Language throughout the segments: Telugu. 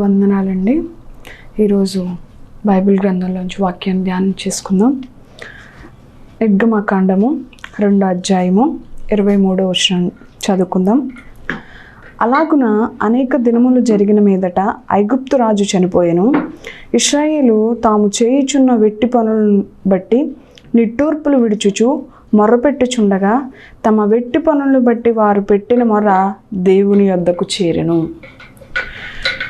వందనాలండి. ఈరోజు బైబిల్ గ్రంథంలోంచి వాక్యాన్ని ధ్యానం చేసుకుందాం. నిర్గమకాండము 2వ అధ్యాయము 23వ వచనం చదువుకుందాం. అలాగున అనేక దినములు జరిగిన మీదట ఐగుప్తు రాజు చనిపోయెను. ఇశ్రాయేలు తాము చేయుచున్న వెట్టి పనులను బట్టి నిట్టూర్పులు విడుచుచు మొర్రపెట్టుచుండగా తమ వెట్టి పనులను బట్టి వారు పెట్టిన మొర్ర దేవుని యొద్దకు చేరెను.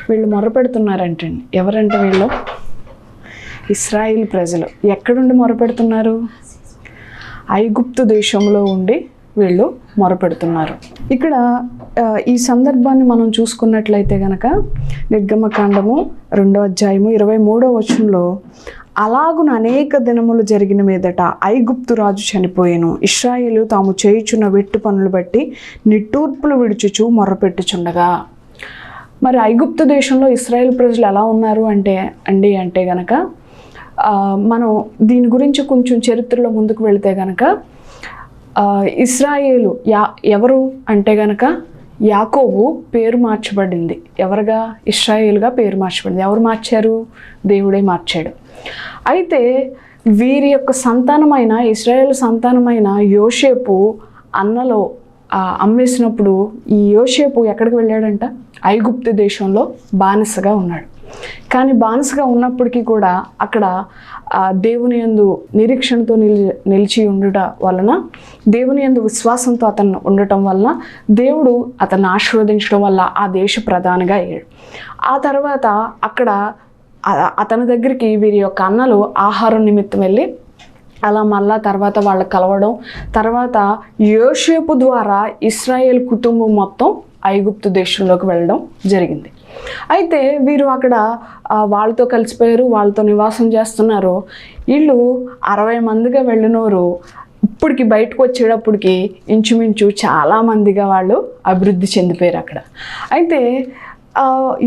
వీళ్ళు మొర్రపెడుతున్నారంటండి. ఎవరంటే వీళ్ళు ఇశ్రాయేల్ ప్రజలు. ఎక్కడుండి మొర్రపెడుతున్నారు? ఐగుప్తు దేశంలో ఉండి వీళ్ళు మొరపెడుతున్నారు. ఇక్కడ ఈ సందర్భాన్ని మనం చూసుకున్నట్లయితే గనక నిర్గమకాండము 2వ అధ్యాయము 23వ వచనంలో అలాగున అనేక దినములు జరిగిన మీదట ఐగుప్తు రాజు చనిపోయెను. ఇశ్రాయేలు తాము చేయుచున్న వెట్టు పనులు బట్టి నిట్టూర్పులు విడుచుచు మొర్రపెట్టుచుండగా. మరి ఐగుప్తు దేశంలో ఇశ్రాయేల్ ప్రజలు ఎలా ఉన్నారు అంటే గనక మనం దీని గురించి కొంచెం చరిత్రలో ముందుకు వెళితే గనక ఇశ్రాయేలు ఎవరు అంటే గనక యాకోబు పేరు మార్చబడింది. ఎవరుగా? ఇశ్రాయేలుగా పేరు మార్చబడింది. ఎవరు మార్చారు? దేవుడే మార్చాడు. అయితే వీరి యొక్క సంతానమైన ఇశ్రాయేలు సంతానమైన యోసేపు అన్నలో అమ్మేసినప్పుడు ఈ యోసేపు ఎక్కడికి వెళ్ళాడంట? ఐగుప్తు దేశంలో బానిసగా ఉన్నాడు. కానీ బానిసగా ఉన్నప్పటికీ కూడా అక్కడ దేవుని యందు నిరీక్షణతో నిలిచి ఉండటం వలన, దేవుని యందు విశ్వాసంతో అతను ఉండటం వలన దేవుడు అతన్ని ఆశీర్వదించడం వల్ల ఆ దేశ ప్రధానిగా అయ్యాడు. ఆ తర్వాత అక్కడ అతని దగ్గరికి వీరి యొక్క అన్నలు ఆహారం నిమిత్తం వెళ్ళి అలా మళ్ళా తర్వాత వాళ్ళకి కలవడం, తర్వాత యోసేపు ద్వారా ఇశ్రాయేల్ కుటుంబం మొత్తం ఐగుప్తు దేశంలోకి వెళ్ళడం జరిగింది. అయితే వీరు అక్కడ వాళ్ళతో కలిసిపోయారు, వాళ్ళతో నివాసం చేస్తున్నారు. వీళ్ళు 60 మందిగా వెళ్ళినోరు ఇప్పటికి బయటకు వచ్చేటప్పటికి ఇంచుమించు చాలామందిగా వాళ్ళు అభివృద్ధి చెందిపోయారు అక్కడ. అయితే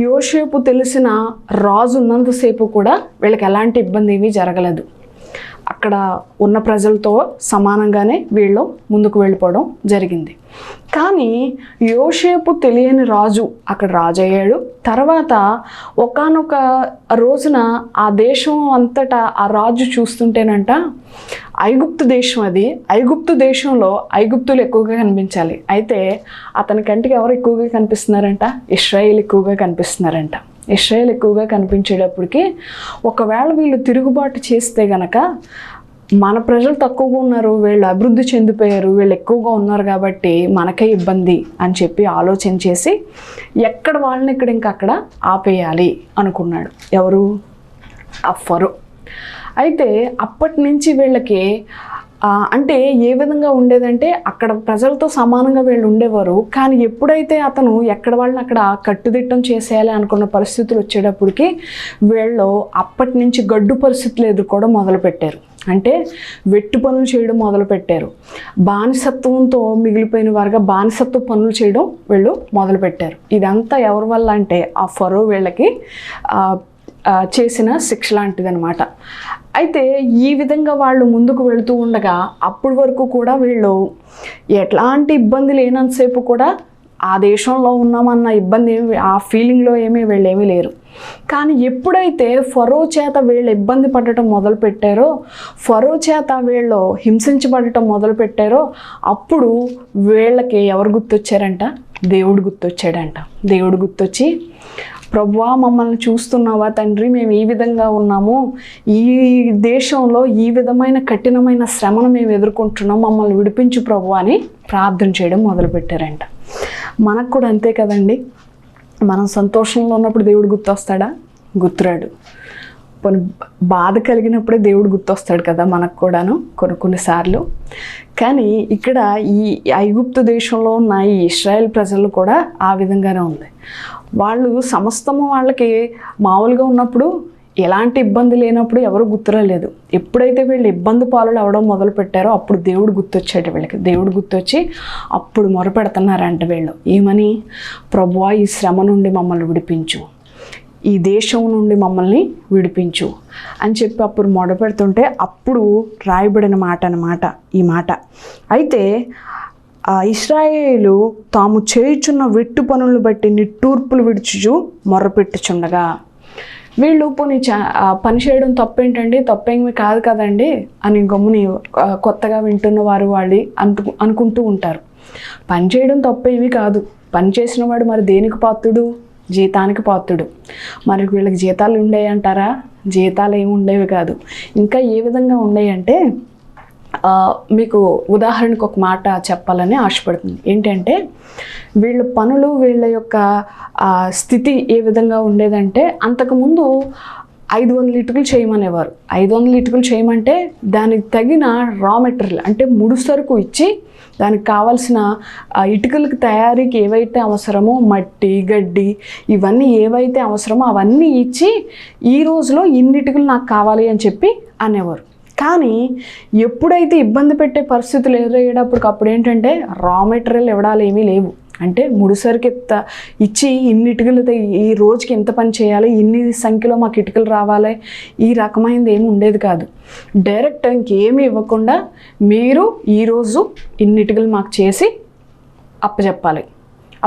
యోసేపు తెలిసిన రాజు ఉన్నంతసేపు కూడా వీళ్ళకి ఎలాంటి ఇబ్బంది ఏమీ జరగలేదు. అక్కడ ఉన్న ప్రజలతో సమానంగానే వీళ్ళు ముందుకు వెళ్ళిపోవడం జరిగింది. కానీ యోసేపు తెలియని రాజు అక్కడ రాజు అయ్యాడు. తర్వాత ఒకానొక రోజున ఆ దేశం అంతటా ఆ రాజు చూస్తుంటేనంట ఐగుప్తు దేశం అది. ఐగుప్తు దేశంలో ఐగుప్తులు ఎక్కువగా కనిపించాలి. అయితే అతని కంటికి ఎవరు ఎక్కువగా కనిపిస్తున్నారంట? ఇశ్రాయేల్ ఎక్కువగా కనిపిస్తున్నారంట. ఇశ్రాయేల్ ఎక్కువగా కనిపించేటప్పటికి ఒకవేళ వీళ్ళు తిరుగుబాటు చేస్తే గనక మన ప్రజలు తక్కువగా ఉన్నారు, వీళ్ళు అభివృద్ధి చెందిపోయారు, వీళ్ళు ఎక్కువగా ఉన్నారు కాబట్టి మనకే ఇబ్బంది అని చెప్పి ఆలోచన చేసి ఎక్కడ వాళ్ళని ఇంకా అక్కడ ఆపేయాలి అనుకున్నాడు. ఎవరు? ఆ ఫరో. అయితే అప్పటి నుంచి వీళ్ళకి అంటే ఏ విధంగా ఉండేదంటే అక్కడ ప్రజలతో సమానంగా వీళ్ళు ఉండేవారు. కానీ ఎప్పుడైతే అతను ఎక్కడ వాళ్ళని అక్కడ కట్టుదిట్టం చేసేయాలి అనుకున్న పరిస్థితులు వచ్చేటప్పటికి వీళ్ళు అప్పటి నుంచి గడ్డు పరిస్థితులు ఎదుర్కోవడం మొదలుపెట్టారు. అంటే వెట్టు పనులు చేయడం మొదలుపెట్టారు. బానిసత్వంతో మిగిలిపోయిన వారుగా బానిసత్వ పనులు చేయడం వీళ్ళు మొదలుపెట్టారు. ఇదంతా ఎవరి వల్ల అంటే ఆ ఫరో వీళ్ళకి చేసిన శిక్ష లాంటిదనమాట. అయితే ఈ విధంగా వాళ్ళు ముందుకు వెళుతూ ఉండగా అప్పటి వరకు కూడా వీళ్ళు ఎట్లాంటి ఇబ్బంది లేనంతసేపు కూడా ఆ దేశంలో ఉన్నామన్న ఇబ్బంది ఆ ఫీలింగ్లో వీళ్ళేమీ లేరు. కానీ ఎప్పుడైతే ఫరో చేత వీళ్ళు ఇబ్బంది పడటం మొదలుపెట్టారో, ఫరో చేత వీళ్ళు హింసించబడటం మొదలుపెట్టారో అప్పుడు వీళ్ళకి ఎవరు గుర్తొచ్చారంట? దేవుడు గుర్తొచ్చాడంట. దేవుడు గుర్తొచ్చి, ప్రభువా మమ్మల్ని చూస్తున్నావా తండ్రి, మేము ఈ విధంగా ఉన్నాము, ఈ దేశంలో ఈ విధమైన కఠినమైన శ్రమను మేము ఎదుర్కొంటున్నాం, మమ్మల్ని విడిపించు ప్రభు అని ప్రార్థన చేయడం మొదలుపెట్టారంట. మనకు కూడా అంతే కదండి. మనం సంతోషంలో ఉన్నప్పుడు దేవుడు గుర్తొస్తాడా? గుర్తురాడు. బాధ కలిగినప్పుడే దేవుడు గుర్తొస్తాడు కదా మనకు కూడాను కొన్నిసార్లు. కానీ ఇక్కడ ఈ ఐగుప్తు దేశంలో ఉన్న ఈ ఇశ్రాయేల్ ప్రజలు కూడా ఆ విధంగానే ఉంది. వాళ్ళు సమస్తము వాళ్ళకి మామూలుగా ఉన్నప్పుడు ఎలాంటి ఇబ్బంది లేనప్పుడు ఎవరు గుర్తురాలేదు. ఎప్పుడైతే వీళ్ళు ఇబ్బంది పాలు అవడం మొదలు పెట్టారో అప్పుడు దేవుడు గుర్తొచ్చాడు వీళ్ళకి. దేవుడు గుర్తొచ్చి అప్పుడు మొరపెడుతున్నారంట వీళ్ళు. ఏమని? ప్రభువా ఈ శ్రమ నుండి మమ్మల్ని విడిపించు, ఈ దేశం నుండి మమ్మల్ని విడిపించు అని చెప్పి అప్పుడు మొదలుపెడుతుంటే అప్పుడు రాయబడిన మాట అన్నమాట ఈ మాట. అయితే ఆ ఇశ్రాయేలు తాము చేయుచున్న వెట్టు పనులను బట్టి నిట్టూర్పులు విడుచుచు మొర్రపెట్టుచుండగా, వీళ్ళు పోనీ పని చేయడం తప్పేంటండి, తప్పేమీ కాదు కదండి అని గమ్ముని కొత్తగా వింటున్న వారు వాళ్ళు అనుకుంటూ ఉంటారు. పని చేయడం తప్పేమీ కాదు. పని చేసిన వాడు మరి దేనికి పాత్రుడు? జీతానికి పాత్రుడు. మరి వీళ్ళకి జీతాలు ఉండేవి అంటారా? జీతాలు ఏమి ఉండేవి కాదు. ఇంకా ఏ విధంగా ఉండేవి అంటే, మీకు ఉదాహరణకు ఒక మాట చెప్పాలని ఆశపడుతుంది. ఏంటంటే, వీళ్ళ పనులు, వీళ్ళ యొక్క స్థితి ఏ విధంగా ఉండేదంటే, అంతకుముందు 500 ఇటుకలు చేయమనేవారు. 500 ఇటుకలు చేయమంటే దానికి తగిన రా మెటీరియల్ అంటే ముడి సరుకు ఇచ్చి, దానికి కావాల్సిన ఇటుకలకు తయారీకి ఏవైతే అవసరమో మట్టి, గడ్డి, ఇవన్నీ ఏవైతే అవసరమో అవన్నీ ఇచ్చి, ఈ రోజులో ఇన్ని ఇటుకలు నాకు కావాలి అని చెప్పి అనేవారు. కానీ ఎప్పుడైతే ఇబ్బంది పెట్టే పరిస్థితులు ఎదురయ్యేటప్పుడు అప్పుడు ఏంటంటే రా మెటీరియల్ ఇవ్వడాలు ఏమీ లేవు. అంటే ముడిసరికి ఇచ్చి ఇన్ని ఇటుకలు ఈ రోజుకి ఎంత పని చేయాలి, ఇన్ని సంఖ్యలో మాకు ఇటుకలు రావాలి, ఈ రకమైనది ఏమి ఉండేది కాదు. డైరెక్ట్ ఇంకేమీ ఇవ్వకుండా మీరు ఈరోజు ఇన్ని ఇటుకలు మాకు చేసి అప్పచెప్పాలి,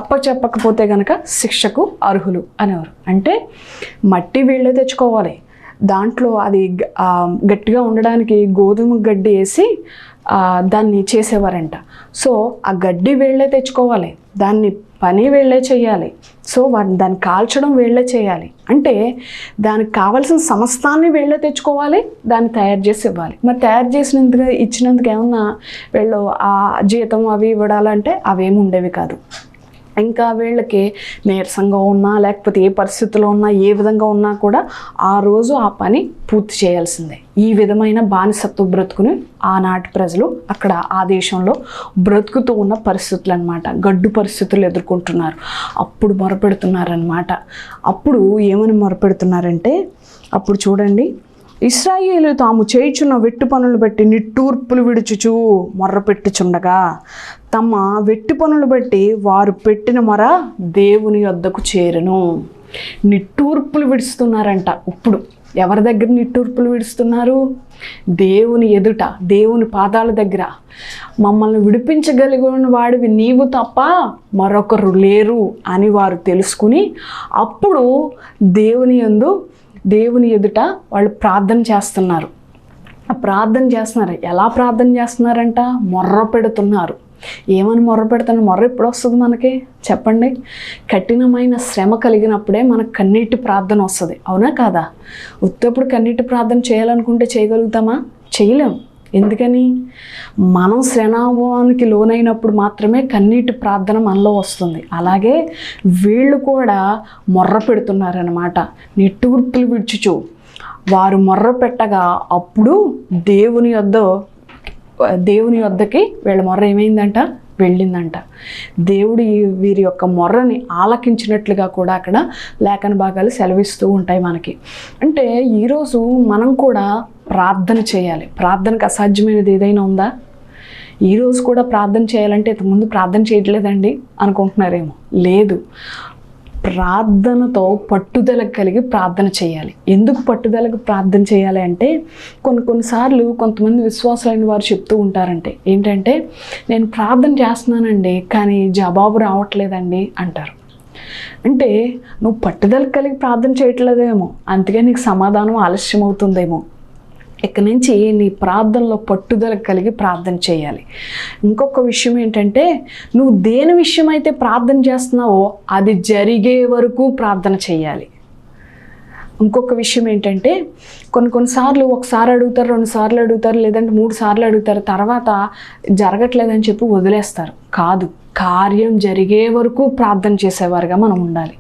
అప్పచెప్పకపోతే కనుక శిక్షకు అర్హులు అనేవారు. అంటే మట్టి వీళ్ళే తెచ్చుకోవాలి, దాంట్లో అది గట్టిగా ఉండడానికి గోధుమ గడ్డి వేసి దాన్ని చేసేవారంట. సో ఆ గడ్డి వీళ్ళే తెచ్చుకోవాలి, దాన్ని పని వీళ్ళే చేయాలి. సో దాన్ని కాల్చడం వీళ్ళే చేయాలి. అంటే దానికి కావాల్సిన సమస్తాన్ని వీళ్ళే తెచ్చుకోవాలి, దాన్ని తయారు చేసి ఇవ్వాలి. మరి తయారు చేసినందుకు ఇచ్చినందుకు ఏమన్నా వీళ్ళు ఆ జీతం అవి ఇవ్వడాలంటే అవేమి ఉండేవి కాదు. ఇంకా వీళ్ళకి నీరసంగా ఉన్నా, లేకపోతే ఏ పరిస్థితుల్లో ఉన్నా, ఏ విధంగా ఉన్నా కూడా ఆ రోజు ఆ పని పూర్తి చేయాల్సిందే. ఈ విధమైన బానిసత్వ బ్రతుకుని ఆనాటి ప్రజలు అక్కడ ఆ దేశంలో బ్రతుకుతూ ఉన్న పరిస్థితులు అనమాట. గడ్డు పరిస్థితులు ఎదుర్కొంటున్నారు. అప్పుడు మొరపెడుతున్నారనమాట. అప్పుడు ఏమని మొరపెడుతున్నారంటే, అప్పుడు చూడండి, ఇశ్రాయేలు తాము చేయుచున్న వెట్టు పనులు బట్టి నిట్టూర్పులు విడుచుచు మొర్రపెట్టుచుండగా, తమ వెట్టు పనులు బట్టి వారు పెట్టిన మొర దేవుని యొద్దకు చేరును. నిట్టూర్పులు విడుస్తున్నారంట. ఇప్పుడు ఎవరి దగ్గర నిట్టూర్పులు విడుస్తున్నారు? దేవుని ఎదుట, దేవుని పాదాల దగ్గర. మమ్మల్ని విడిపించగలిగిన వాడివి నీవు తప్ప మరొకరు లేరు అని వారు తెలుసుకుని అప్పుడు దేవుని ఎదుట వాళ్ళు ప్రార్థన చేస్తున్నారు. ప్రార్థన చేస్తున్నారు. ఎలా ప్రార్థన చేస్తున్నారంట? మొర్ర పెడుతున్నారు. ఏమని మొర్ర పెడుతున్నారు? మొర్ర ఎప్పుడు వస్తుంది మనకి చెప్పండి? కఠినమైన శ్రమ కలిగినప్పుడే మనకు కన్నీటి ప్రార్థన వస్తుంది, అవునా కాదా? ఉత్తప్పుడు కన్నీటి ప్రార్థన చేయాలనుకుంటే చేయగలుగుతామా? చేయలేం. ఎందుకని? మనం శ్రమానికి లోనైనప్పుడు మాత్రమే కన్నీటి ప్రార్థన మనలో వస్తుంది. అలాగే వీళ్ళు కూడా మొర్ర పెడుతున్నారనమాట. నిట్టూర్పులు విడుచుచు వారు మొర్ర పెట్టగా అప్పుడు దేవుని యొద్దకి వీళ్ళ మొర్ర ఏమైందంట? వెళ్ళిందంట. దేవుడు వీరి యొక్క మొర్రని ఆలకించినట్లుగా కూడా అక్కడ లేఖన భాగాలు సెలవిస్తూ ఉంటాయి మనకి. అంటే ఈరోజు మనం కూడా ప్రార్థన చేయాలి. ప్రార్థనకు అసాధ్యమైనది ఏదైనా ఉందా? ఈరోజు కూడా ప్రార్థన చేయాలంటే ఇంతకుముందు ప్రార్థన చేయట్లేదండి అనుకుంటున్నారేమో. లేదు, ప్రార్థనతో పట్టుదల కలిగి ప్రార్థన చేయాలి. ఎందుకు పట్టుదలకు ప్రార్థన చేయాలి అంటే, కొన్నిసార్లు కొంతమంది విశ్వాసులైన వారు చెప్తూ ఉంటారంటే ఏంటంటే, నేను ప్రార్థన చేస్తున్నానండి కానీ జవాబు రావట్లేదండి అంటారు. అంటే నువ్వు పట్టుదల కలిగి ప్రార్థన చేయట్లేదేమో, అందుకే నీకు సమాధానం ఆలస్యం అవుతుందేమో. ఇక్కడి నుంచి నీ ప్రార్థనలో పట్టుదల కలిగి ప్రార్థన చేయాలి. ఇంకొక విషయం ఏంటంటే, నువ్వు దేని విషయం అయితే ప్రార్థన చేస్తున్నావో అది జరిగే వరకు ప్రార్థన చేయాలి. ఇంకొక విషయం ఏంటంటే, కొన్నిసార్లు ఒకసారి అడుగుతారు, 2 సార్లు అడుగుతారు, లేదంటే 3 సార్లు అడుగుతారు, తర్వాత జరగట్లేదని చెప్పి వదిలేస్తారు. కాదు, కార్యం జరిగే వరకు ప్రార్థన చేసేవారుగా మనం ఉండాలి.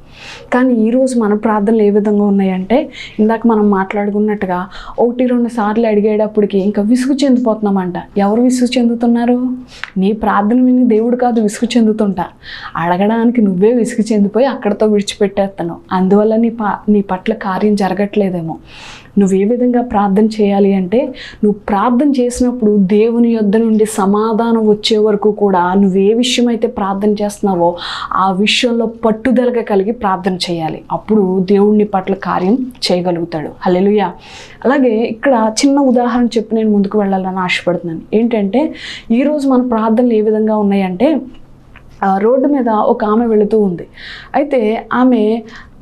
కానీ ఈరోజు మన ప్రార్థనలు ఏ విధంగా ఉన్నాయంటే, ఇందాక మనం మాట్లాడుకున్నట్టుగా 1-2 సార్లు అడిగేటప్పటికి ఇంకా విసుగు చెందిపోతున్నామంట. ఎవరు విసుగు చెందుతున్నారు? నీ ప్రార్థన విని దేవుడు కాదు విసుగు చెందుతుంటా, అడగడానికి నువ్వే విసుగు చెందిపోయి అక్కడితో విడిచిపెట్టేస్తున్నావు. అందువల్ల నీ పట్ల కార్యం జరగట్లేదేమో. నువ్వు ఏ విధంగా ప్రార్థన చేయాలి అంటే, నువ్వు ప్రార్థన చేసినప్పుడు దేవుని యొద్ద నుండి సమాధానం వచ్చే వరకు కూడా నువ్వు ఏ విషయం అయితే ప్రార్థన చేస్తున్నావో ఆ విషయంలో పట్టుదలగా కలిగి ప్రార్థన చేయాలి. అప్పుడు దేవుని పట్ల కార్యం చేయగలుగుతాడు. హల్లెలూయా. అలాగే ఇక్కడ చిన్న ఉదాహరణ చెప్పి నేను ముందుకు వెళ్ళాలని ఆశపడుతున్నాను. ఏంటంటే, ఈరోజు మన ప్రార్థనలు ఏ విధంగా ఉన్నాయంటే, రోడ్డు మీద ఒక ఆమె వెళుతూ ఉంది. అయితే ఆమె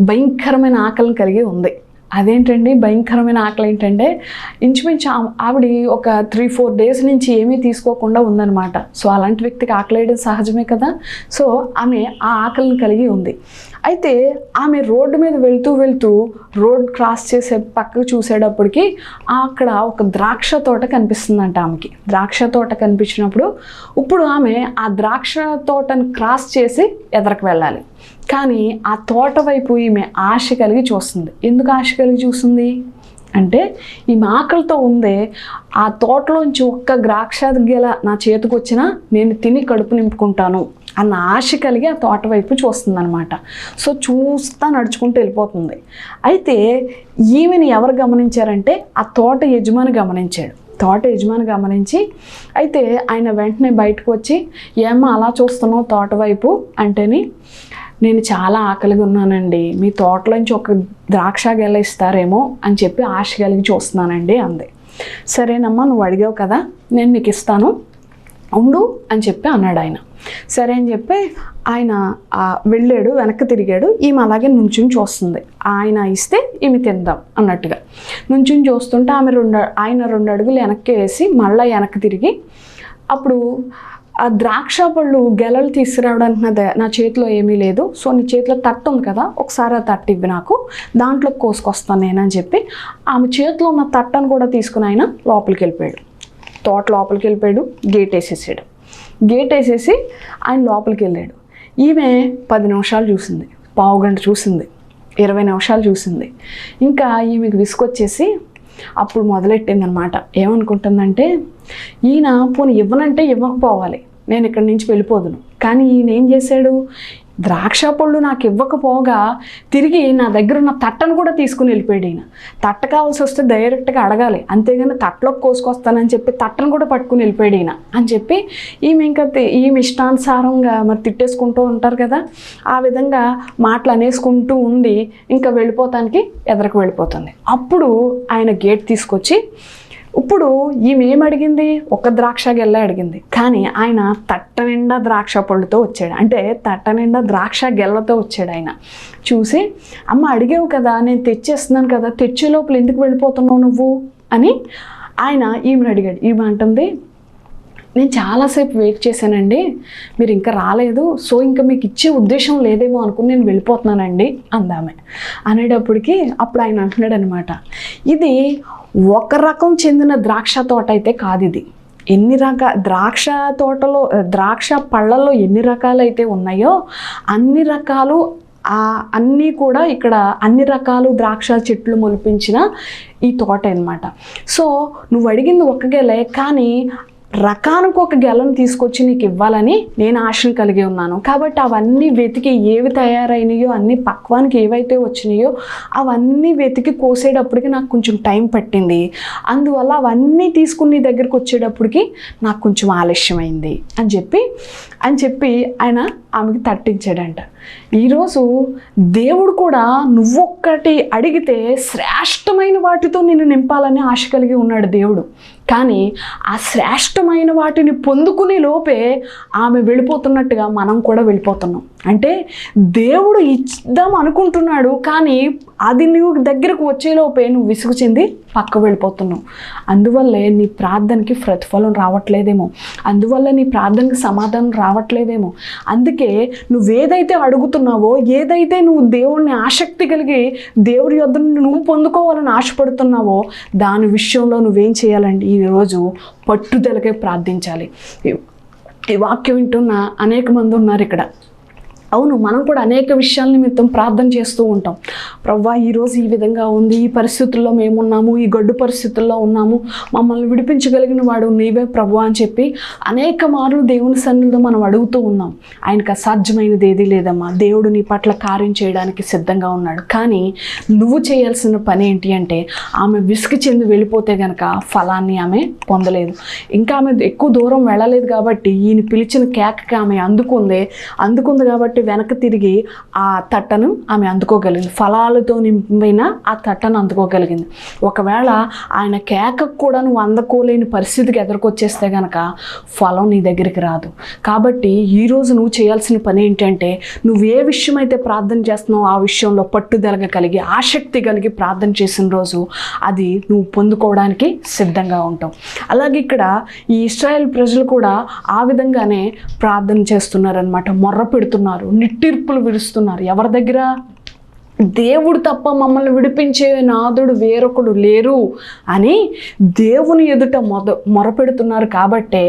భయంకరమైన ఆకలిని కలిగి ఉంది. అదేంటండి భయంకరమైన ఆకలి ఏంటంటే, ఇంచుమించు ఆవిడ ఒక 3-4 డేస్ నుంచి ఏమీ తీసుకోకుండా ఉందన్నమాట. సో అలాంటి వ్యక్తికి ఆకలి వేయడం సహజమే కదా. సో ఆమె ఆ ఆకలిని కలిగి ఉంది. అయితే ఆమె రోడ్డు మీద వెళ్తూ రోడ్ క్రాస్ చేసే పక్కకు చూసేటప్పటికి అక్కడ ఒక ద్రాక్ష తోట కనిపిస్తుందంట ఆమెకి. ద్రాక్ష తోట కనిపించినప్పుడు ఇప్పుడు ఆమె ఆ ద్రాక్ష తోటను క్రాస్ చేసి ఎదరకు వెళ్ళాలి. కానీ ఆ తోట వైపు ఈమె ఆశ కలిగి చూస్తుంది. ఎందుకు ఆశ కలిగి చూస్తుంది అంటే, ఈమె ఆకలితో ఉందే, ఆ తోటలోంచి ఒక్క ద్రాక్ష గెల నా చేతికి వచ్చినా నేను తిని కడుపు నింపుకుంటాను అన్న ఆశ కలిగి ఆ తోట వైపు చూస్తుందన్నమాట. సో చూస్తా నడుచుకుంటూ వెళ్ళిపోతుంది. అయితే ఈమెని ఎవరు గమనించారంటే, ఆ తోట యజమాని గమనించాడు. తోట యజమాని గమనించి, అయితే ఆయన వెంటనే బయటకు వచ్చి, ఏమో అలా చూస్తున్నావు తోట వైపు అంటేని, నేను చాలా ఆకలిగా ఉన్నానండి, మీ తోటలోంచి ఒక ద్రాక్ష గెల ఇస్తారేమో అని చెప్పి ఆశ కలిగి చూస్తున్నానండి అంది. సరేనమ్మా, నువ్వు అడిగావు కదా, నేను నీకు ఇస్తాను, ఉండు అని చెప్పి అన్నాడు ఆయన. సరే అని చెప్పి ఆయన వెళ్ళాడు, వెనక్కి తిరిగాడు. ఈమె అలాగే నుంచుని చూస్తుంది. ఆయన ఇస్తే ఈమె తిందాం అన్నట్టుగా నుంచుని చూస్తుంటే ఆయన 2 అడుగులు వెనక్కి వేసి మళ్ళీ వెనక్కి తిరిగి, అప్పుడు ఆ ద్రాక్ష పళ్ళు గెలలు తీసుకురావడానికి నా చేతిలో ఏమీ లేదు, సో నీ చేతిలో తట్టు ఉంది కదా, ఒకసారి ఆ తట్టు ఇవ్వి నాకు, దాంట్లో కోసుకొస్తాను నేనని చెప్పి ఆమె చేతిలో ఉన్న తట్టను కూడా తీసుకుని ఆయన లోపలికి వెళ్ళిపోయాడు. తోట లోపలికి వెళ్ళిపోయాడు. గేట్ వేసేసాడు. గేట్ వేసేసి ఆయన లోపలికి వెళ్ళాడు. ఈమె 10 నిమిషాలు చూసింది, పావు గంట చూసింది, 20 నిమిషాలు చూసింది. ఇంకా ఈమెకు విసుకొచ్చేసి అప్పుడు మొదలెట్టింది అనమాట. ఏమనుకుంటుందంటే, ఈయన పోనీ ఇవ్వనంటే ఇవ్వకపోవాలి, నేను ఇక్కడి నుంచి వెళ్ళిపోదును. కానీ ఈయన ఏం చేశాడు, ద్రాక్ష పళ్ళు నాకు ఇవ్వకపోగా తిరిగి నా దగ్గర ఉన్న తట్టను కూడా తీసుకుని వెళ్ళిపోయాడు. ఈయన తట్ట కావాల్సి వస్తే డైరెక్ట్గా అడగాలి, అంతేగాని తట్టలోకి కోసుకొస్తానని చెప్పి తట్టను కూడా పట్టుకుని వెళ్ళిపోయాడు ఈయన అని చెప్పి ఈమె ఇష్టానుసారంగా మరి తిట్టేసుకుంటూ ఉంటారు కదా, ఆ విధంగా మాటలు అనేసుకుంటూ ఉంది. ఇంకా వెళ్ళిపోతానికి ఎదరకు వెళ్ళిపోతుంది. అప్పుడు ఆయన గేట్ తీసుకొచ్చి, ఇప్పుడు ఈమె ఏమడిగింది, ఒక ద్రాక్ష గెల్ల అడిగింది. కానీ ఆయన తట్ట నిండా ద్రాక్ష పళ్ళుతో వచ్చాడు, అంటే తట్ట నిండా ద్రాక్ష గెల్లతో వచ్చాడు. ఆయన చూసి, అమ్మ అడిగావు కదా, నేను తెచ్చేస్తున్నాను కదా, తెచ్చే లోపల ఎందుకు వెళ్ళిపోతున్నావు నువ్వు అని ఆయన ఈమెను అడిగాడు. ఈమె అంటుంది, నేను చాలాసేపు వెయిట్ చేశానండి, మీరు ఇంకా రాలేదు, సో ఇంకా మీకు ఇచ్చే ఉద్దేశం లేదేమో అనుకుని నేను వెళ్ళిపోతున్నానండి అందామె. అనేటప్పటికి అప్పుడు ఆయన అంటున్నాడు అనమాట, ఇది ఒక రకం చెందిన ద్రాక్ష తోట అయితే కాదు, ఇది ఎన్ని ద్రాక్ష తోటలో ద్రాక్ష పళ్ళల్లో ఎన్ని రకాలు అయితే ఉన్నాయో అన్ని రకాలు అన్నీ కూడా ఇక్కడ అన్ని రకాలు ద్రాక్ష చెట్లు మొలిపించిన ఈ తోట అన్నమాట. సో నువ్వు అడిగింది ఒక గెలే, కానీ రకానికి ఒక గెలను తీసుకొచ్చి నీకు ఇవ్వాలని నేను ఆశను కలిగి ఉన్నాను. కాబట్టి అవన్నీ వెతికి ఏవి తయారైనాయో, అన్ని పక్వానికి ఏవైతే వచ్చినాయో అవన్నీ వెతికి కోసేటప్పటికి నాకు కొంచెం టైం పట్టింది. అందువల్ల అవన్నీ తీసుకుని నీ దగ్గరికి వచ్చేటప్పటికి నాకు కొంచెం ఆలస్యమైంది అని చెప్పి ఆయన ఆమెకి తట్టించాడంట. ఈరోజు దేవుడు కూడా నువ్వొక్కటి అడిగితే శ్రేష్టమైన వాటితో నిన్ను నింపాలని ఆశ కలిగి ఉన్నాడు దేవుడు. కానీ ఆ శ్రేష్టమైన వాటిని పొందుకునే లోపే ఆమె వెళ్ళిపోతున్నట్టుగా మనం కూడా వెళ్ళిపోతున్నాం. అంటే దేవుడు ఇద్దాం అనుకుంటున్నాడు, కానీ అది నువ్వు దగ్గరకు వచ్చేలోపే నువ్వు విసుగు చెంది పక్క వెళ్ళిపోతున్నావు. అందువల్లే నీ ప్రార్థనకి ప్రతిఫలం రావట్లేదేమో, అందువల్ల నీ ప్రార్థనకి సమాధానం రావట్లేదేమో. అందుకే నువ్వేదైతే అడుగుతున్నావో, ఏదైతే నువ్వు దేవుడిని ఆసక్తి కలిగి దేవుడి యొద్ద నువ్వు పొందుకోవాలని ఆశపడుతున్నావో దాని విషయంలో నువ్వేం చేయాలండి, ఈరోజు పట్టుదలకే ప్రార్థించాలి. ఈ వాక్యం వింటున్న అనేక మంది ఉన్నారు ఇక్కడ, అవును, మనం కూడా అనేక విషయాల నిమిత్తం ప్రార్థన చేస్తూ ఉంటాం. ప్రభువా, ఈరోజు ఈ విధంగా ఉంది, ఈ పరిస్థితుల్లో మేమున్నాము, ఈ గడ్డు పరిస్థితుల్లో ఉన్నాము, మమ్మల్ని విడిపించగలిగిన వాడు నీవే ప్రభువా అని చెప్పి అనేక మార్లు దేవుని సన్నిధిలో మనం అడుగుతూ ఉన్నాం. ఆయనకు అసాధ్యమైనది ఏదీ లేదమ్మా. దేవుడు నీ పట్ల కార్యం చేయడానికి సిద్ధంగా ఉన్నాడు. కానీ నువ్వు చేయాల్సిన పని ఏంటి అంటే, ఆమె విసుగు చెంది వెళ్ళిపోతే గనక ఫలాన్ని ఆమె పొందలేదు. ఇంకా ఆమె ఎక్కువ దూరం వెళ్ళలేదు కాబట్టి ఈయన పిలిచిన కేకకి ఆమె అందుకుంది కాబట్టి వెనక్కి తిరిగి ఆ తట్టను ఆమె అందుకోగలిగింది. ఫలాలతో నింపిన ఆ తట్టను అందుకోగలిగింది. ఒకవేళ ఆయన కేకకు కూడా నువ్వు అందుకోలేని పరిస్థితికి ఎదురుకొచ్చేస్తే గనక ఫలం నీ దగ్గరికి రాదు. కాబట్టి ఈరోజు నువ్వు చేయాల్సిన పని ఏంటంటే, నువ్వు ఏ విషయం అయితే ప్రార్థన చేస్తున్నావు ఆ విషయంలో పట్టుదలగా కలిగి ఆసక్తి కలిగి ప్రార్థన చేసిన రోజు అది నువ్వు పొందుకోవడానికి సిద్ధంగా ఉంటావు. అలాగే ఇక్కడ ఈ ఇశ్రాయేల్ ప్రజలు కూడా ఆ విధంగానే ప్రార్థన చేస్తున్నారనమాట. మొర్ర పెడుతున్నారు, నిట్టిర్పులు విడుస్తున్నారు. ఎవరి దగ్గర? దేవుడు తప్ప మమ్మల్ని విడిపించే నాదుడు వేరొకడు లేరు అని దేవుని ఎదుట మొరపెడుతున్నారు. కాబట్టే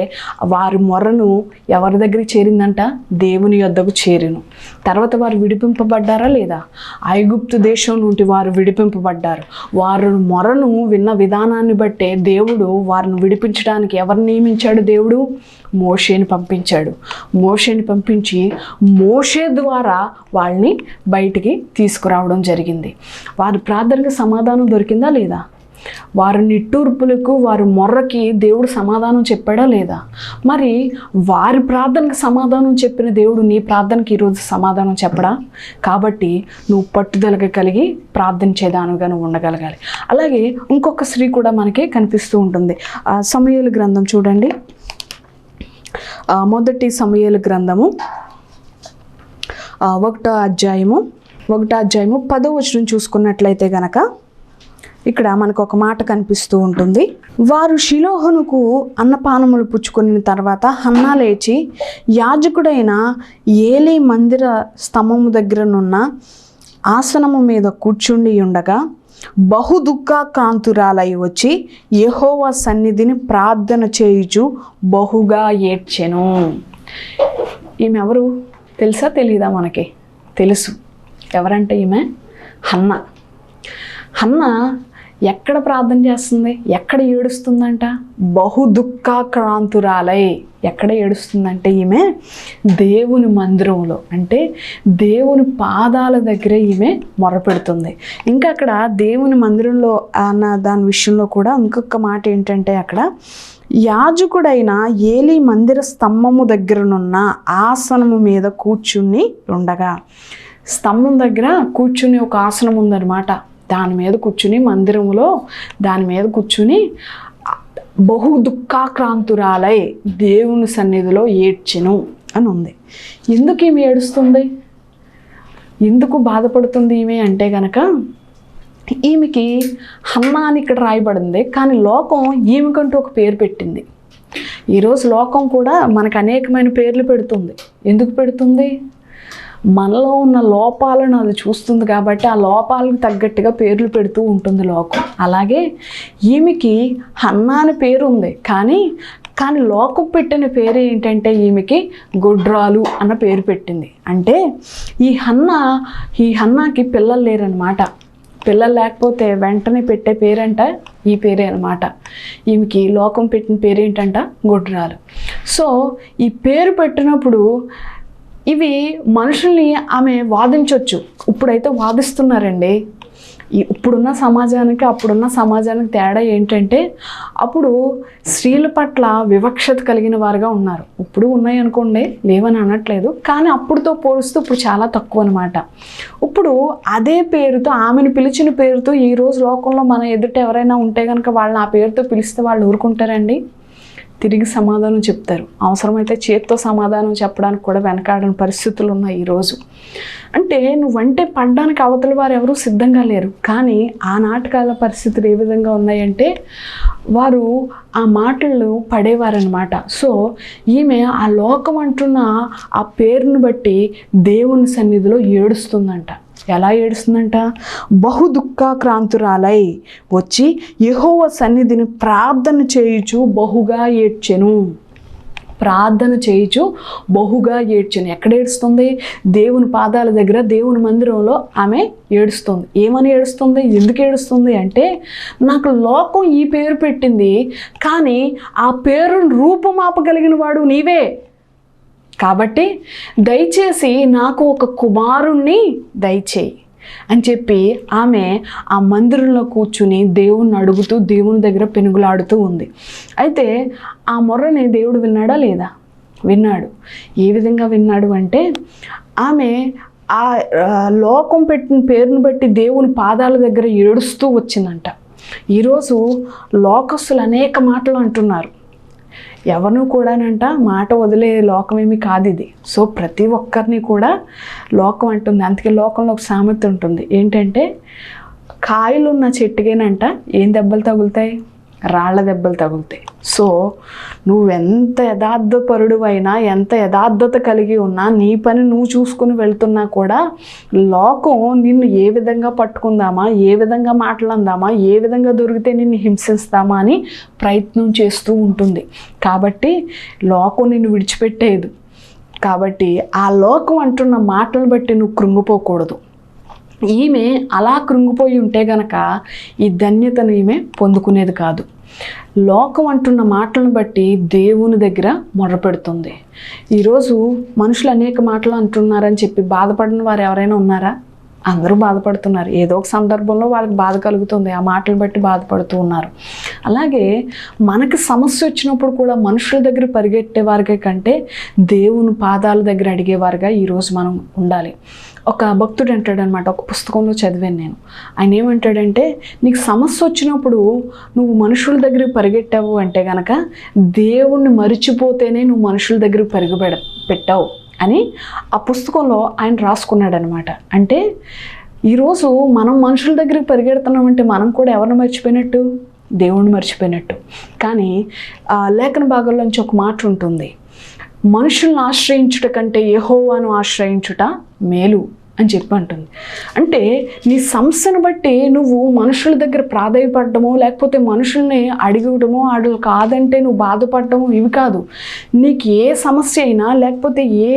వారి మొరను ఎవరి దగ్గరికి చేరిందంట? దేవుని యొద్దకు చేరిను. తర్వాత వారు విడిపింపబడ్డారా లేదా? ఐగుప్తు దేశం నుండి వారు విడిపింపబడ్డారు. వారు మొరను విన్న విధానాన్ని బట్టే దేవుడు వారిని విడిపించడానికి ఎవరిని నియమించాడు? దేవుడు మోషేని పంపించాడు. మోషేని పంపించి మోషే ద్వారా వాళ్ళని బయటికి తీసుకురావడం జరిగింది. వారి ప్రార్థనకు సమాధానం దొరికిందా లేదా? వారి నిట్టూర్పులకు, వారి మొర్రకి దేవుడు సమాధానం చెప్పాడా లేదా? మరి వారి ప్రార్థనకు సమాధానం చెప్పిన దేవుడు నీ ప్రార్థనకి ఈరోజు సమాధానం చెప్పడా? కాబట్టి నువ్వు పట్టుదలగా కలిగి ప్రార్థించేదానుగా నువ్వు ఉండగలగాలి. అలాగే ఇంకొక స్త్రీ కూడా మనకి కనిపిస్తూ ఉంటుంది. సమూయేలు గ్రంథం చూడండి. మొదటి సమూయేలు గ్రంథము 1వ అధ్యాయము 10వ వచనం చూసుకున్నట్లయితే గనక ఇక్కడ మనకు ఒక మాట కనిపిస్తూ ఉంటుంది. వారు షిలోహునుకు అన్నపానములు పుచ్చుకున్న తర్వాత హన్నా లేచి యాజకుడైన ఏలీ మందిర స్తంభము దగ్గరనున్న ఆసనము మీద కూర్చుండి ఉండగా బహు దుఃఖాక్రాంతురాలై వచ్చి యెహోవా సన్నిధిని ప్రార్థన చేయుచు బహుగా ఏడ్చెను. ఈమె ఎవరు తెలుసా? తెలీదా? మనకి తెలుసు. ఎవరంటే ఈమె హన్నా. హన్నా ఎక్కడ ప్రార్థన చేస్తుంది? ఎక్కడ ఏడుస్తుందంట? బహు దుఃఖాక్రాంతురాలై. ఎక్కడ ఏడుస్తుందంటే ఈమె దేవుని మందిరంలో, అంటే దేవుని పాదాల దగ్గర ఈమె మొరపెడుతుంది. ఇంకా అక్కడ దేవుని మందిరంలో అన్న దాని విషయంలో కూడా ఇంకొక మాట ఏంటంటే, అక్కడ యాజకుడైన ఏలీ మందిర స్తంభము దగ్గరనున్న ఆసనము మీద కూర్చుని ఉండగా, స్తంభం దగ్గర కూర్చుని ఒక ఆసనం ఉందన్నమాట. దాని మీద కూర్చుని, మందిరంలో దాని మీద కూర్చుని బహు దుఃఖాక్రాంతురాలై దేవుని సన్నిధిలో ఏడ్చెను అని ఉంది. ఎందుకు ఈమె ఏడుస్తుంది? ఎందుకు బాధపడుతుంది ఈమె అంటే గనక, ఈమెకి హన్నా అని ఇక్కడ రాయబడింది, కానీ లోకం ఈమెకంటూ ఒక పేరు పెట్టింది. ఈరోజు లోకం కూడా మనకు అనేకమైన పేర్లు పెడుతుంది. ఎందుకు పెడుతుంది? మనలో ఉన్న లోపాలను అది చూస్తుంది కాబట్టి ఆ లోపాలకు తగ్గట్టుగా పేర్లు పెడుతూ ఉంటుంది లోకం. అలాగే ఈమెకి హన్నా అని పేరు ఉంది, కానీ లోకం పెట్టిన పేరు ఏంటంటే ఈమెకి గొడ్రాలు అన్న పేరు పెట్టింది. అంటే ఈ హన్నాకి పిల్లలు లేరనమాట. పిల్లలు లేకపోతే వెంటనే పెట్టే పేరంట ఈ పేరే అనమాట. ఈమెకి లోకం పెట్టిన పేరు ఏంటంట? గొడ్రాలు. సో ఈ పేరు పెట్టినప్పుడు ఇవి మనుషుల్ని ఆమె వాదించవచ్చు. ఇప్పుడైతే వాదిస్తున్నారండి. ఇప్పుడున్న సమాజానికి అప్పుడున్న సమాజానికి తేడా ఏంటంటే, అప్పుడు స్త్రీల పట్ల వివక్షత కలిగిన వారుగా ఉన్నారు. ఇప్పుడు ఉన్నాయి అనుకోండి, లేవని అనట్లేదు, కానీ అప్పుడుతో పోలుస్తూ ఇప్పుడు చాలా తక్కువ అనమాట. ఇప్పుడు అదే పేరుతో, ఆమెను పిలిచిన పేరుతో ఈరోజు లోకంలో మన ఎదుట ఎవరైనా ఉంటే కనుక వాళ్ళని ఆ పేరుతో పిలిస్తే వాళ్ళు ఊరుకుంటారండి? తిరిగి సమాధానం చెప్తారు. అవసరమైతే చేత్తో సమాధానం చెప్పడానికి కూడా వెనకాడని పరిస్థితులు ఉన్నాయి ఈరోజు. అంటే నువ్వంటే పడ్డానికి అవతల వారు ఎవరూ సిద్ధంగా లేరు. కానీ ఆనాటికాల పరిస్థితులు ఏ విధంగా ఉన్నాయంటే, వారు ఆ మాటలు పడేవారనమాట. సో ఈమె ఆ లోకం అంటున్న ఆ పేరును బట్టి దేవుని సన్నిధిలో ఏడుస్తుందంట. ఎలా ఏడుస్తుందంట? బహు దుఃఖాక్రాంతురాలై వచ్చి యెహోవా సన్నిధిని ప్రార్థన చేయుచు బహుగా ఏడ్చెను. ప్రార్థన చేయుచు బహుగా ఏడ్చును. ఎక్కడ ఏడుస్తుంది? దేవుని పాదాల దగ్గర, దేవుని మందిరంలో ఆమె ఏడుస్తుంది. ఏమని ఏడుస్తుంది? ఎందుకు ఏడుస్తుంది అంటే, నాకు లోకం ఈ పేరు పెట్టింది, కానీ ఆ పేరును రూపుమాపగలిగిన వాడు నీవే. కాబట్టి దయచేసి నాకు ఒక కుమారుణ్ణి దయచేయి అని చెప్పి ఆమె ఆ మందిరంలో కూర్చుని దేవుణ్ణి అడుగుతూ దేవుని దగ్గర పెనుగులాడుతూ ఉంది. అయితే ఆ మొర్రని దేవుడు విన్నాడా లేదా? విన్నాడు. ఏ విధంగా విన్నాడు అంటే, ఆమె ఆ లోకం పెట్టిన పేరును బట్టి దేవుని పాదాల దగ్గర ఏడుస్తూ వచ్చిందంట. ఈరోజు లోకస్తులు అనేక మాటలు అంటున్నారు. ఎవరిని కూడానంట మాట వదిలే లోకమేమి కాదు ఇది. సో ప్రతి ఒక్కరిని కూడా లోకం అంటుంది. అందుకే లోకంలో ఒక సామెత ఉంటుంది, ఏంటంటే కాయలున్న చెట్టుకేనంట ఏం దెబ్బలు తగులుతాయి? రాళ్ల దెబ్బలు తగులుతాయి. సో నువ్వెంత యథార్థపరుడు అయినా, ఎంత యథార్థత కలిగి ఉన్నా, నీ పని నువ్వు చూసుకుని వెళ్తున్నా కూడా లోకం నిన్ను ఏ విధంగా పట్టుకుందామా, ఏ విధంగా మాట్లాడదామా, ఏ విధంగా దొరికితే నిన్ను హింసిస్తామా అని ప్రయత్నం చేస్తూ ఉంటుంది. కాబట్టి లోకం నిన్ను విడిచిపెట్టేది. కాబట్టి ఆ లోకం అంటున్న మాటలను బట్టి నువ్వు కృంగిపోకూడదు. ఈమె అలా కృంగిపోయి ఉంటే గనక ఈ ధన్యతను ఈమె పొందుకునేది కాదు. లోకం అంటున్న మాటలను బట్టి దేవుని దగ్గర మొర్రపెడుతుంది. ఈరోజు మనుషులు అనేక మాటలు అంటున్నారని చెప్పి బాధపడిన వారు ఎవరైనా ఉన్నారా? అందరూ బాధపడుతున్నారు. ఏదో ఒక సందర్భంలో వాళ్ళకి బాధ కలుగుతుంది, ఆ మాటలు బట్టి బాధపడుతూ ఉన్నారు. అలాగే మనకి సమస్య వచ్చినప్పుడు కూడా మనుషుల దగ్గర పరిగెట్టేవారిగా కంటే దేవుని పాదాల దగ్గర అడిగేవారుగా ఈరోజు మనం ఉండాలి. ఒక భక్తుడు అంటాడనమాట, ఒక పుస్తకంలో చదివాను నేను. ఆయన ఏమంటాడంటే, నీకు సమస్య వచ్చినప్పుడు నువ్వు మనుషుల దగ్గర పరిగెట్టావు అంటే గనక దేవుణ్ణి మరిచిపోతేనే నువ్వు మనుషుల దగ్గర పెట్టావు అని ఆ పుస్తకంలో ఆయన రాసుకున్నాడనమాట. అంటే ఈరోజు మనం మనుషుల దగ్గరికి పరిగెడుతున్నామంటే మనం కూడా ఎవరిని మర్చిపోయినట్టు? దేవుణ్ణి మర్చిపోయినట్టు. కానీ లేఖన భాగంలోంచి ఒక మాట ఉంటుంది, మనుషులను ఆశ్రయించుట కంటే యెహోవాను ఆశ్రయించుట మేలు అని చెప్పి అంటుంది. అంటే నీ సమస్యను బట్టి నువ్వు మనుషుల దగ్గర ప్రాధాయపడటమో, లేకపోతే మనుషుల్ని అడిగటమో, అడుగు కాదంటే నువ్వు బాధపడటమో ఇవి కాదు. నీకు ఏ సమస్య అయినా, లేకపోతే ఏ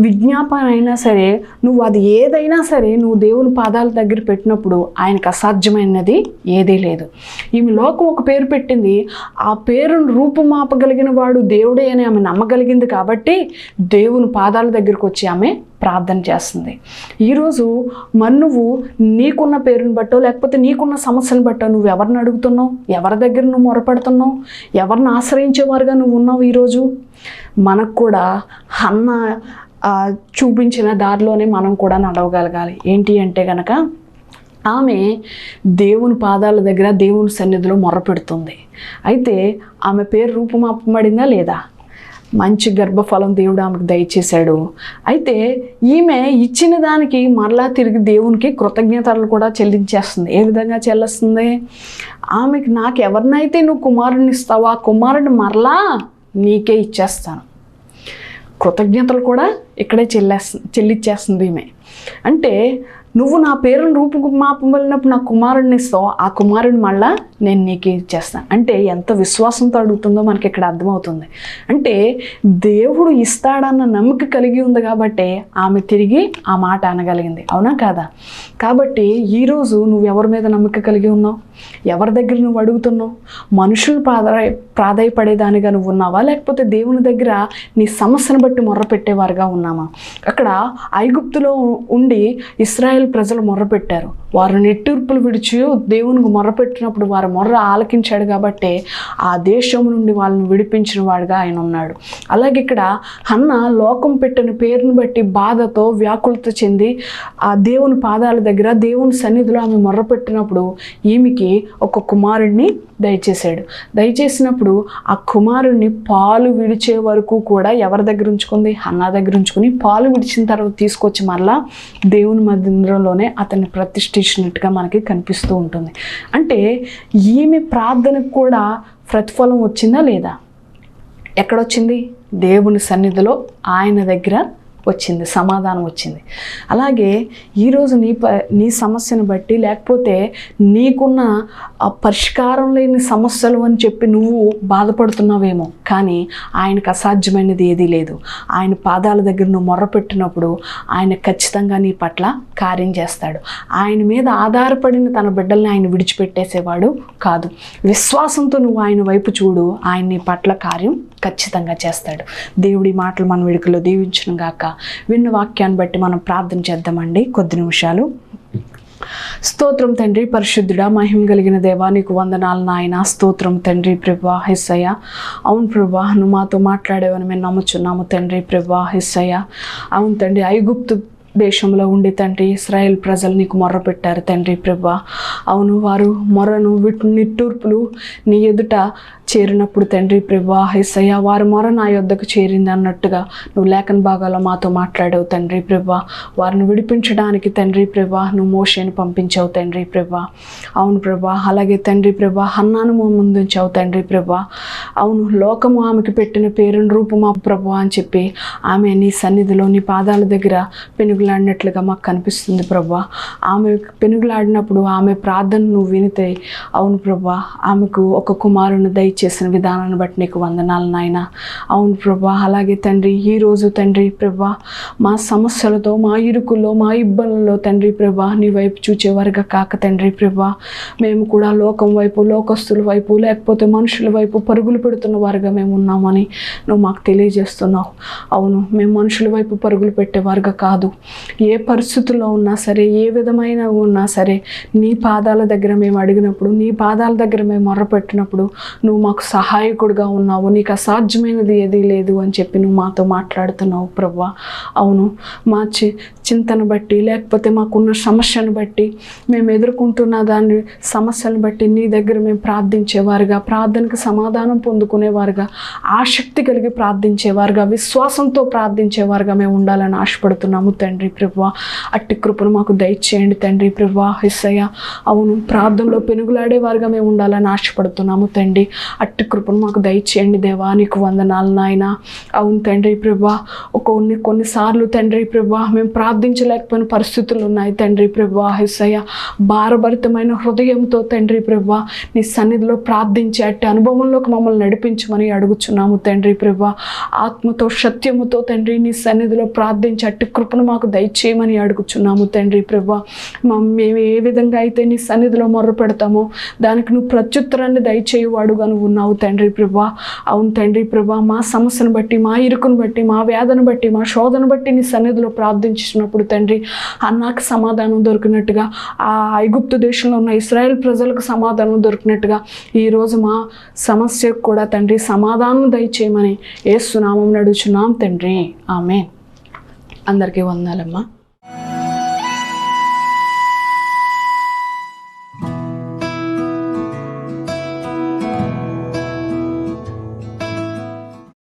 విజ్ఞాపన అయినా సరే, నువ్వు అది ఏదైనా సరే నువ్వు దేవుని పాదాల దగ్గర పెట్టినప్పుడు ఆయనకు అసాధ్యమైనది ఏదీ లేదు. ఈమె లోకం ఒక పేరు పెట్టింది, ఆ పేరును రూపుమాపగలిగిన వాడు దేవుడే అని ఆమె నమ్మగలిగింది. కాబట్టి దేవుని పాదాల దగ్గరకు వచ్చి ఆమె ప్రార్థన చేస్తుంది. ఈరోజు మరి నువ్వు నీకున్న పేరుని బట్టో, లేకపోతే నీకున్న సమస్యను బట్టో నువ్వు ఎవరిని అడుగుతున్నావు? ఎవరి దగ్గర నువ్వు మొరపెడుతున్నావు? ఎవరిని ఆశ్రయించేవారుగా నువ్వు ఉన్నావు? ఈరోజు మనకు కూడా హన్న చూపించిన దారిలోనే మనం కూడా నడవగలగాలి. ఏంటి అంటే గనక ఆమె దేవుని పాదాల దగ్గర దేవుని సన్నిధిలో మొరపెడుతుంది. అయితే ఆమె పేరు రూపుమాపబడిందా లేదా? మంచి గర్భఫలం దేవుడు ఆమెకు దయచేశాడు. అయితే ఈమె ఇచ్చిన దానికి మరలా తిరిగి దేవునికి కృతజ్ఞతలు కూడా చెల్లించేస్తుంది. ఏ విధంగా చెల్లిస్తుంది? ఆమెకి నాకు ఎవరినైతే నువ్వు కుమారుని ఇస్తావో ఆ కుమారుని మరలా నీకే ఇచ్చేస్తాను. కృతజ్ఞతలు కూడా ఇక్కడే చెల్లించేస్తుంది ఈమె. అంటే నువ్వు నా పేరును రూపుమాపబడినప్పుడు నా కుమారుడిని ఇస్తావు, ఆ కుమారుడిని మళ్ళా నేను నీకు ఇచ్చేస్తాను. అంటే ఎంత విశ్వాసంతో అడుగుతుందో మనకి ఇక్కడ అర్థమవుతుంది. అంటే దేవుడు ఇస్తాడన్న నమ్మకం కలిగి ఉంది కాబట్టి ఆమె తిరిగి ఆ మాట అనగలిగింది. అవునా కాదా? కాబట్టి ఈరోజు నువ్వు ఎవరి మీద నమ్మకం కలిగి ఉన్నావు? ఎవరి దగ్గర నువ్వు అడుగుతున్నావు? మనుషులు ప్రాధాయపడేదానిగా నువ్వు ఉన్నావా, లేకపోతే దేవుని దగ్గర నీ సమస్యను బట్టి మొర్ర పెట్టేవారుగా ఉన్నామా? అక్కడ ఐగుప్తులో ఉండి ఇశ్రాయేల్ ప్రజలు మొర్రపెట్టారు. వారు నిట్టూర్పులు విడిచి దేవునికి మొర్రపెట్టినప్పుడు వారు మొర్ర ఆలకించాడు కాబట్టి ఆ దేశం నుండి వాళ్ళని విడిపించిన వాడుగా ఆయన ఉన్నాడు. అలాగే ఇక్కడ హన్న లోకం పెట్టిన పేరును బట్టి బాధతో వ్యాకులత చెంది ఆ దేవుని పాదాల దగ్గర దేవుని సన్నిధిలో ఆమె మొర్రపెట్టినప్పుడు ఈమెకి ఒక కుమారుడిని దయచేశాడు. దయచేసినప్పుడు ఆ కుమారుడిని పాలు విడిచే వరకు కూడా ఎవరి దగ్గర ఉంచుకుంది? హన్నా దగ్గర ఉంచుకుని పాలు విడిచిన తర్వాత తీసుకొచ్చి మరలా దేవుని మందిరంలోనే అతన్ని ప్రతిష్ఠించినట్టుగా మనకి కనిపిస్తూ ఉంటుంది. అంటే ఈమె ప్రార్థనకు కూడా ప్రతిఫలం వచ్చిందా లేదా? ఎక్కడొచ్చింది? దేవుని సన్నిధిలో ఆయన దగ్గర వచ్చింది, సమాధానం వచ్చింది. అలాగే ఈరోజు నీ సమస్యను బట్టి, లేకపోతే నీకున్న పరిష్కారం లేని సమస్యలు అని చెప్పి నువ్వు బాధపడుతున్నావేమో, కానీ ఆయనకు అసాధ్యమైనది ఏదీ లేదు. ఆయన పాదాల దగ్గర నువ్వు మొర్రపెట్టినప్పుడు ఆయన ఖచ్చితంగా నీ పట్ల కార్యం చేస్తాడు. ఆయన మీద ఆధారపడిన తన బిడ్డల్ని ఆయన విడిచిపెట్టేసేవాడు కాదు. విశ్వాసంతో నువ్వు ఆయన వైపు చూడు, ఆయన నీ పట్ల కార్యం ఖచ్చితంగా చేస్తాడు. దేవుడి మాటలు మన వేడుకలో దీవించును గాక. విన్న వాక్యాన్ని బట్టి మనం ప్రార్థన చేద్దామండి కొద్ది నిమిషాలు. స్తోత్రం తండ్రి, పరిశుద్ధుడా, మహిమ కలిగిన దేవా, నీకు వందనాలు నాయన. స్తోత్రం తండ్రి ప్రభా యేసయ్య. అవును ప్రభా, నువ్వు మాతో మాట్లాడేవని మేము నమ్ముచున్నాము తండ్రి ప్రభా యేసయ్య. అవును తండ్రి, ఐగుప్తు దేశంలో ఉండి తండ్రి ఇశ్రాయేల్ ప్రజలు నీకు మొర్ర పెట్టారు తండ్రి ప్రభా. అవును, వారు మొర్రను నిట్టూర్పులు నీ ఎదుట చేరినప్పుడు తండ్రి ప్రభా యేసయ్య, వారి మొర నా యొద్దకు చేరింది అన్నట్టుగా నువ్వు లేఖన భాగాల్లో మాతో మాట్లాడావు తండ్రి ప్రభా. వారిని విడిపించడానికి తండ్రి ప్రభా నువ్వు మోషేని పంపించావు తండ్రి ప్రభా. అవును ప్రభా, అలాగే తండ్రి ప్రభా హన్నాను ముందుంచావు తండ్రి ప్రభా. అవును, లోకము ఆమెకు పెట్టిన పేరును రూపమా ప్రభా అని చెప్పి ఆమె నీ సన్నిధిలో నీ పాదాల దగ్గర పెనుగులాడినట్లుగా మాకు కనిపిస్తుంది ప్రభా. ఆమె పెనుగులాడినప్పుడు ఆమె ప్రార్థన నువ్వు వినితే, అవును ప్రభా, ఆమెకు ఒక కుమారుని చేసిన విధానాన్ని బట్టి నీకు వందనాలు నాయన. అవును ప్రభా, అలాగే తండ్రి ఈరోజు తండ్రి ప్రభా మా సమస్యలతో, మా ఇరుకుల్లో, మా ఇబ్బందుల్లో తండ్రి ప్రభా నీ వైపు చూచేవారుగా కాక తండ్రి ప్రభా మేము కూడా లోకం వైపు, లోకస్తుల వైపు, లేకపోతే మనుషుల వైపు పరుగులు పెడుతున్న వారుగా మేము ఉన్నామని నువ్వు మాకు తెలియజేస్తున్నావు. అవును, మేము మనుషుల వైపు పరుగులు పెట్టేవారుగా కాదు. ఏ పరిస్థితుల్లో ఉన్నా సరే, ఏ విధమైన ఉన్నా సరే, నీ పాదాల దగ్గర మేము అడిగినప్పుడు, నీ పాదాల దగ్గర మేము మొర్రపెట్టినప్పుడు నువ్వు మాకు సహాయకుడిగా ఉన్నావు. నీకు అసాధ్యమైనది ఏదీ లేదు అని చెప్పి నువ్వు మాతో మాట్లాడుతున్నావు ప్రభా. అవును, మా చింతను బట్టి, లేకపోతే మాకున్న సమస్యను బట్టి, మేము ఎదుర్కొంటున్న దాని సమస్యలను బట్టి నీ దగ్గర మేము ప్రార్థించేవారుగా, ప్రార్థనకు సమాధానం పొందుకునేవారుగా, ఆసక్తి కలిగి ప్రార్థించేవారుగా, విశ్వాసంతో ప్రార్థించేవారుగా మేము ఉండాలని ఆశపడుతున్నాము తండ్రి ప్రభా. అట్టి కృపను మాకు దయచేయండి తండ్రి ప్రభా యేసయ్య. అవును, ప్రార్థనలో పెనుగులాడేవారుగా మేము ఉండాలని ఆశపడుతున్నాము తండ్రి. అట్టి కృపను మాకు దయచేయండి దేవా, నీకు వందనాలు నాయన. అవును తండ్రి ప్రభా, కొన్నిసార్లు తండ్రి ప్రభా మేము ప్రార్థించలేకపోయిన పరిస్థితులు ఉన్నాయి తండ్రి ప్రభా యేసయ్య. భారభరితమైన హృదయంతో తండ్రి ప్రభా నీ సన్నిధిలో ప్రార్థించే అట్టి అనుభవంలోకి మమ్మల్ని నడిపించమని అడుగుచున్నాము తండ్రి ప్రభా. ఆత్మతో, సత్యముతో తండ్రి నీ సన్నిధిలో ప్రార్థించే అట్టి కృపను మాకు దయచేయమని అడుగుచున్నాము తండ్రి ప్రభా. మేము ఏ విధంగా అయితే నీ సన్నిధిలో మొర్ర పెడతామో దానికి నువ్వు ప్రత్యుత్తరాన్ని దయచేయువాడుగా నువ్వు ఉన్నావు తండ్రి ప్రభా. అవును తండ్రి ప్రభా, మా సమస్యను బట్టి, మా ఇరుకును బట్టి, మా వేదన బట్టి, మా శోధన బట్టి నీ సన్నిధిలో ప్రార్థించినప్పుడు తండ్రి అన్నాకు సమాధానం దొరికినట్టుగా, ఆ ఐగుప్తు దేశంలో ఉన్న ఇశ్రాయేల్ ప్రజలకు సమాధానం దొరికినట్టుగా ఈరోజు మా సమస్యకు కూడా తండ్రి సమాధానం దయచేయమని యేసు నామమున అడుగుచున్నాం తండ్రి. ఆమేన్. అందరికీ వందనాలమ్మా.